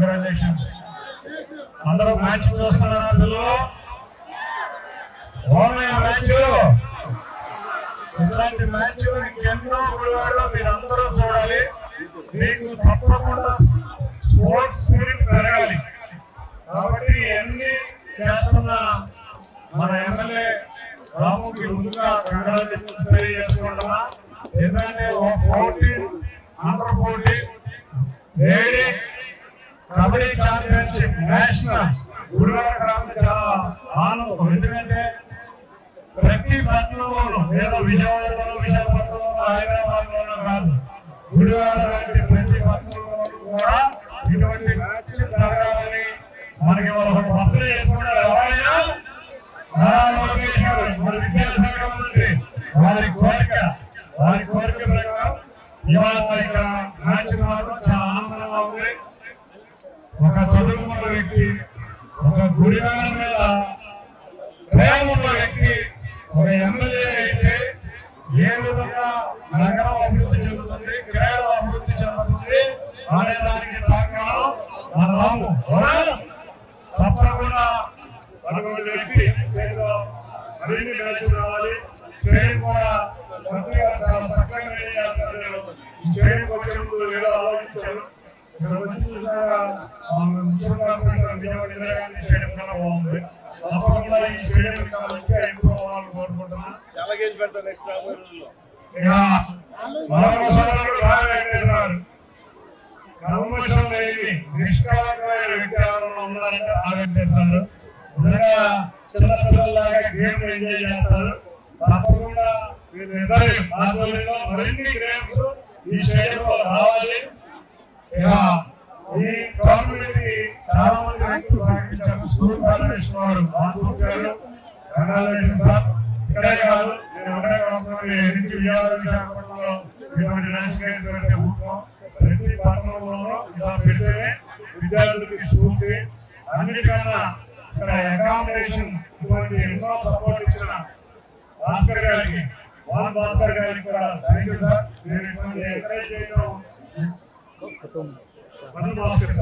Congratulations. అందరూ match చూస్తున్నారా పిల్లలు? మ్యాచ్ ఇలాంటి మ్యాచ్ ఇంకెన్నో గుడివాడలో మీరు అందరూ చూడాలి. మీకు తప్పకుండా స్పోర్ట్స్ స్పిరిట్ పెరగాలి. కాబట్టి అన్ని చేస్తున్న మన ఎమ్మెల్యే రాముకి ముందుగా కంగ్రాచులేషన్స్ తెలియజేసుకుంటున్నా. ఎందుకంటే 14 under 14 lady kabaddi championship national Gudivada గ్రామం చాలా ఆనందం. ఎందుకంటే ప్రతి పట్టణంలోనూ ఏదో విజయవాడలో, విశాఖపట్నంలో, హైదరాబాద్లోనూ కాదు, గుడివాడ లాంటి ప్రతి పట్టణంలోనూ కూడా ఇటువంటి మ్యాచ్లు జరగాలని మనకి వాళ్ళు అప్లై చేసుకున్నారు. ఎవరైనా లోకేష్ గారు మన విద్యాశాఖ మంత్రి వారి కోరిక ప్రకారం ఇవాళ ఇక్కడ మ్యాచ్ రావడం చాలా ఆనందంగా ఉంది. ఒక చదువుకున్న వ్యక్తి, ఒక గుడివాడ మీద ప్రేమ ఉన్న వ్యక్తి, ఒక ఎమ్మెల్యే అయితే ఏ విధంగా నగరం అభివృద్ధి చెందుతుంది, క్రీడలు అభివృద్ధి చెందుతుంది అనే దానికి కారణం మన రాము. తప్పకుండా అటువంటి వ్యక్తి మరిన్ని మ్యాచ్లు రావాలి. స్టేడియం కూడా చాలా చక్కగా స్టేడియం వచ్చే ముందు ఏదో ఆలోచించారు. ఇక్కడ వచ్చి చూసారా స్టేడియం కూడా బాగుంది. తప్పకుండా ఈ స్టేడియం మంచిగా ఇంప్రూవ్ అవ్వాలని కోరుకుంటున్నాను. కల్మషం లేని నిష్కలంకమైన వ్యక్తి ఎవరైనా ఉన్నారంటే ఆ వెంకటేశ్వరరావు. నిజంగా చిన్నపిల్లలాగా గేమ్ ఎంజాయ్ చేస్తారు. తప్పకుండా వీరిద్దరి ఆధ్వర్యంలో మరిన్ని గేమ్స్ ఈ స్టేడియంలో రావాలి. ఈ గవర్నమెంట్ కి చాలా మంది వ్యక్తులు సహకరించారు. స్కూల్ ఫెడరేషన్ వారు ఇక్కడే కాదు, విశాఖపట్నంలో ఇటువంటి నేషనల్ ఊరుకోం. ప్రతి పట్టణంలోనూ ఇలా పెడితేనే విద్యార్థులకి స్ఫూర్తి. అన్నిటికన్నా ఇక్కడ అకామిడేషన్ ఇటువంటి ఎన్నో సపోర్ట్ ఇచ్చిన భాస్కర్ గారికి, భాస్కర్ గారికి కూడా థ్యాంక్ యూ సార్. మీరు ఇటువంటి ఎంకరేజ్ చేయడం భాస్కర్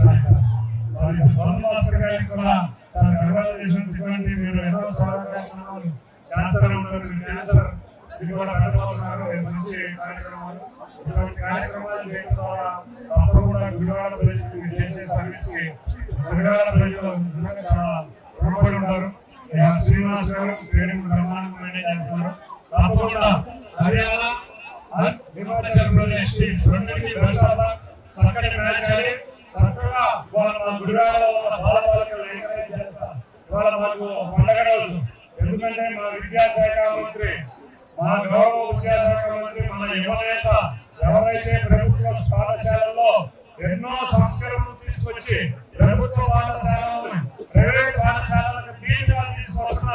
గారికి కూడా మీరు ఎన్నో కార్యక్రమాలు చేస్తూనే ఉన్నారు. క్యాన్సర్ ఇది కూడా పెట్టబోతున్నారు. మంచి కార్యక్రమాలు. ఇటువంటి కార్యక్రమాలు చేయడం ద్వారా తప్పకుండా గుడివాడ ప్రజలకు చేసే సర్వీస్ కి గుడివాడ ప్రజలు చాలా రుణపడి ఉంటారు. శ్రీనివాస్ గారు స్టేడియం బ్రహ్మాండంగా మెయింటైన్ చేస్తున్నారు. తప్పకుండా హర్యానా, హిమాచల్ ప్రదేశ్ రెండింటికి చక్కటి మ్యాచ్ ఆడి చక్కగా వాళ్ళ గుడివాడలో ఉన్న బాలబాలికలు ఎంకరేజ్ చేస్తారు. ఇవాళ మాకు పండగ రోజు. ఎందుకంటే మా విద్యాశాఖ మంత్రి, మా గౌరవ విద్యాశాఖ మంత్రి, మన యువనేత ఎవరైతే ప్రభుత్వ పాఠశాలల్లో ఎన్నో సంస్కరణలు తీసుకొచ్చి ప్రభుత్వ పాఠశాలను ప్రైవేట్ పాఠశాలకు తీరుగా తీసుకొస్తున్న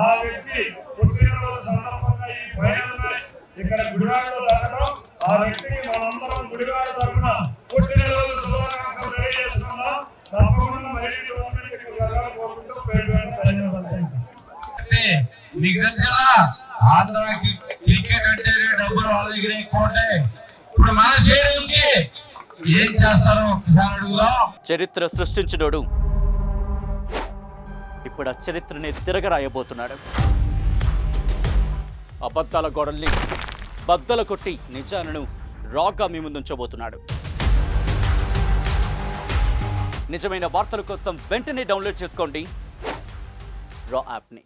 ఆ వ్యక్తి పుట్టినరోజు సందర్భంగా ఈ ఫైనల్ మ్యాచ్ ఇక్కడ గుడివాడలో జరగడం, ఆ వ్యక్తికి మనందరం గుడివాడ తరఫున పుట్టినరోజు శుభాకాంక్షలు తెలియజేస్తున్నాం. తప్పకుండా మరిన్ని టోర్నమెంట్కి వెళ్ళాలని కోరుకుంటూ పేరు ధన్యవాదాలు. ఆంధ్రాకి క్రికెట్ అంటే డబ్బులు వాళ్ళ దగ్గర ఎక్కువ ఉంటాయి. ఇప్పుడు మన స్టేడియంకి ఏం చేస్తారో ఒకసారి అడుగుదాం. చరిత్ర సృష్టించినోడు ఇప్పుడు ఆ చరిత్రని తిరగరాయబోతున్నాడు. అబద్ధాల గోడల్ని బద్దలు కొట్టి నిజాలను రాగా మీ ముందుంచబోతున్నాడు. నిజమైన వార్తల కోసం వెంటనే డౌన్లోడ్ చేసుకోండి రా యాప్ని.